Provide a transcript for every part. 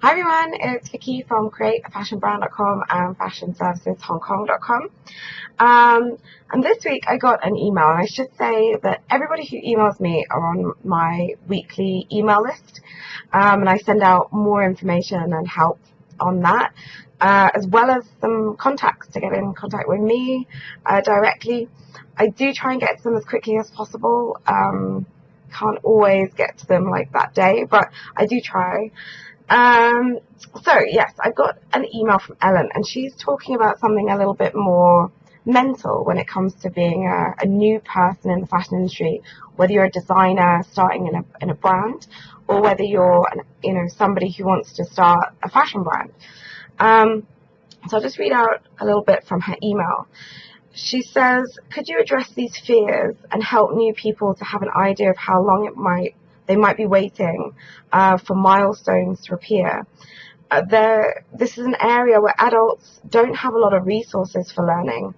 Hi everyone, it's Vicky from createafashionbrand.com and fashionserviceshongkong.com. And this week I got an email, and I should say that everybody who emails me are on my weekly email list, and I send out more information and help on that, as well as some contacts to get in contact with me directly. I do try and get to them as quickly as possible. Can't always get to them like that day, but I do try. So yes, I got an email from Ellen, and she's talking about something a little bit more mental when it comes to being a new person in the fashion industry, whether you're a designer starting in a brand, or whether you're somebody who wants to start a fashion brand. So I'll just read out a little bit from her email. She says, could you address these fears and help new people to have an idea of how long they might be waiting for milestones to appear? This is an area where adults don't have a lot of resources for learning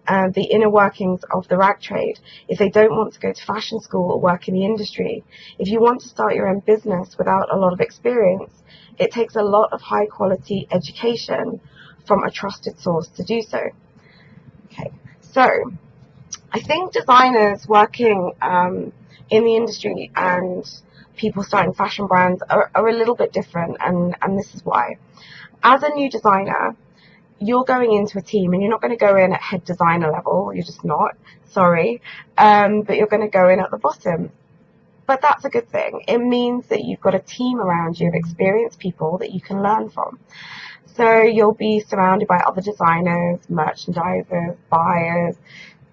the inner workings of the rag trade if they don't want to go to fashion school or work in the industry. If you want to start your own business without a lot of experience, it takes a lot of high quality education from a trusted source to do so. Okay, so I think designers working in the industry and people starting fashion brands are a little bit different, and this is why. As a new designer, you're going into a team, and you're not going to go in at head designer level. You're just not. Sorry, but you're going to go in at the bottom. But that's a good thing. It means that you've got a team around you of experienced people that you can learn from. So you'll be surrounded by other designers, merchandisers, buyers,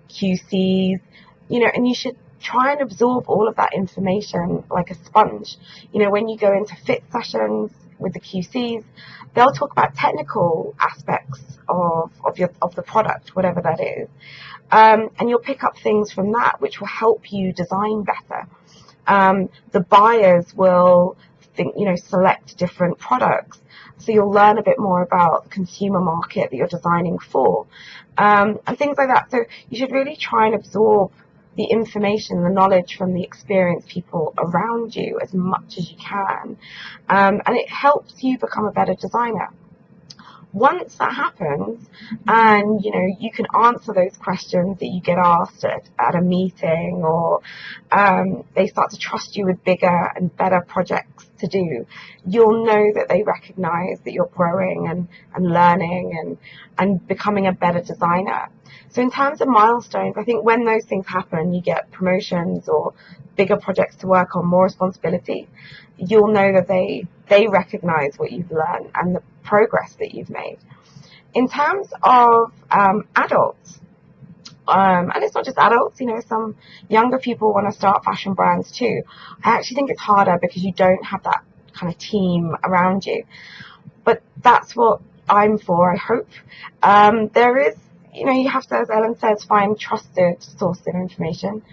QCs, and you should try and absorb all of that information like a sponge. When you go into fit sessions with the QCs, they'll talk about technical aspects of the product, whatever that is, and you'll pick up things from that which will help you design better. The buyers will select different products, so you'll learn a bit more about the consumer market that you're designing for, and things like that. So you should really try and absorb the information, the knowledge from the experienced people around you as much as you can, and it helps you become a better designer. Once that happens, and you can answer those questions that you get asked at a meeting, or they start to trust you with bigger and better projects to do, you'll know that they recognize that you're growing and learning and becoming a better designer. So in terms of milestones, I think when those things happen, you get promotions or bigger projects to work on, more responsibility, you'll know that they recognize what you've learned and the progress that you've made. In terms of adults, and it's not just adults, some younger people want to start fashion brands too. I actually think it's harder because you don't have that kind of team around you. But that's what I'm for, I hope. There is, you have to, as Ellen says, find trusted sources of information.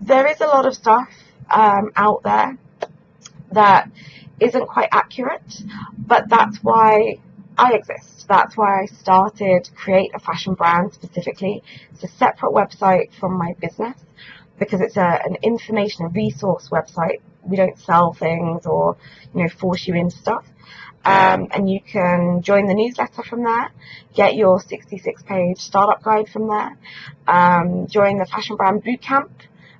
There is a lot of stuff out there that isn't quite accurate, but that's why I exist. That's why I started Create a Fashion Brand specifically. It's a separate website from my business because it's an information, a resource website. We don't sell things or force you into stuff. And you can join the newsletter from there, get your 66-page startup guide from there, join the Fashion Brand Bootcamp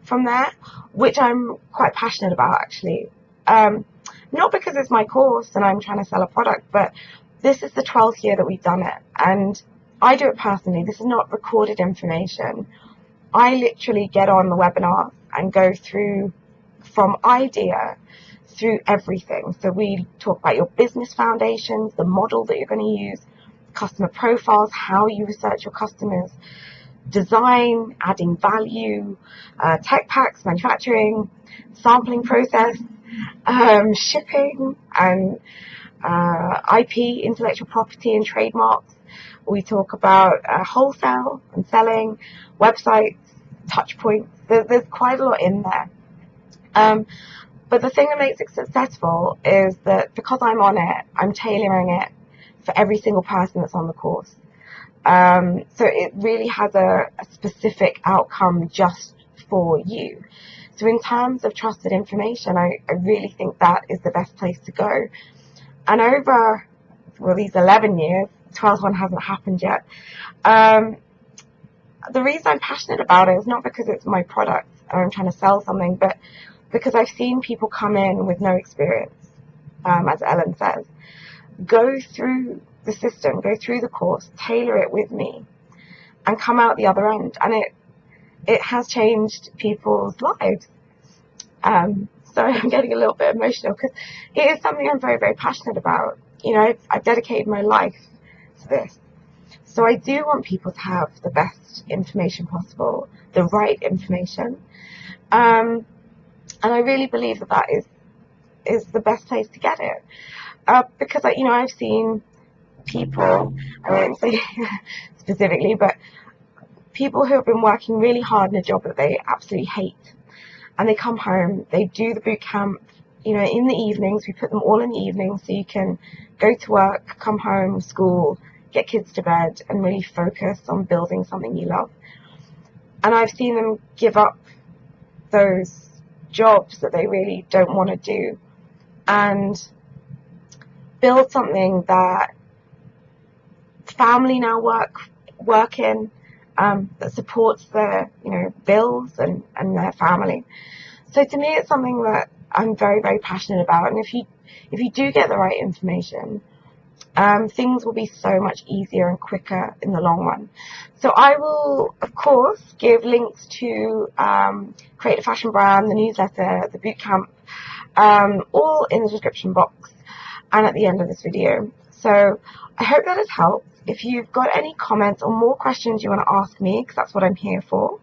from there, which I'm quite passionate about actually. Not because it's my course and I'm trying to sell a product, but this is the 12th year that we've done it, and I do it personally. This is not recorded information. I literally get on the webinar and go through from idea through everything. So we talk about your business foundations, the model that you're going to use, customer profiles, how you research your customers, design, adding value, tech packs, manufacturing, sampling process, shipping, and IP, intellectual property and trademarks. We talk about wholesale and selling, websites, touch points. There's quite a lot in there. But the thing that makes it successful is that because I'm on it, I'm tailoring it for every single person that's on the course. So it really has a specific outcome just for you. So in terms of trusted information, I really think that is the best place to go. And over, well, these 11 years, 12th one hasn't happened yet. The reason I'm passionate about it is not because it's my product or I'm trying to sell something, but because I've seen people come in with no experience, as Ellen says, go through the system, go through the course, tailor it with me, and come out the other end. And it has changed people's lives. Sorry, I'm getting a little bit emotional because it is something I'm very, very passionate about. You know, I've dedicated my life to this. So I do want people to have the best information possible, the right information. And I really believe that is the best place to get it. Because, I've seen people, I won't say specifically, but people who have been working really hard in a job that they absolutely hate. And they come home, they do the boot camp, in the evenings. We put them all in the evenings so you can go to work, come home, school, get kids to bed, and really focus on building something you love. And I've seen them give up those jobs that they really don't want to do and build something that family now work in, that supports their bills and their family. So to me, it's something that I'm very, very passionate about. And if you do get the right information, things will be so much easier and quicker in the long run. So I will, of course, give links to Create a Fashion Brand, the newsletter, the bootcamp, all in the description box and at the end of this video. So I hope that has helped. If you've got any comments or more questions you want to ask me, because that's what I'm here for,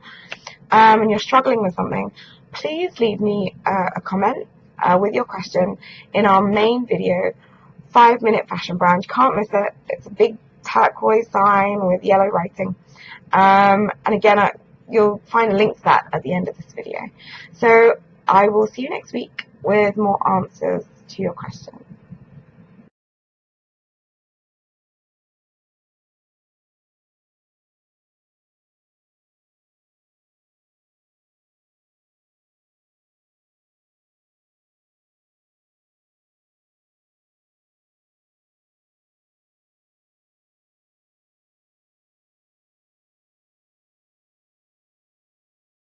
and you're struggling with something, please leave me a comment with your question in our main video, 5-minute fashion brand. You can't miss it. It's a big turquoise sign with yellow writing. And again, you'll find a link to that at the end of this video. So I will see you next week with more answers to your questions.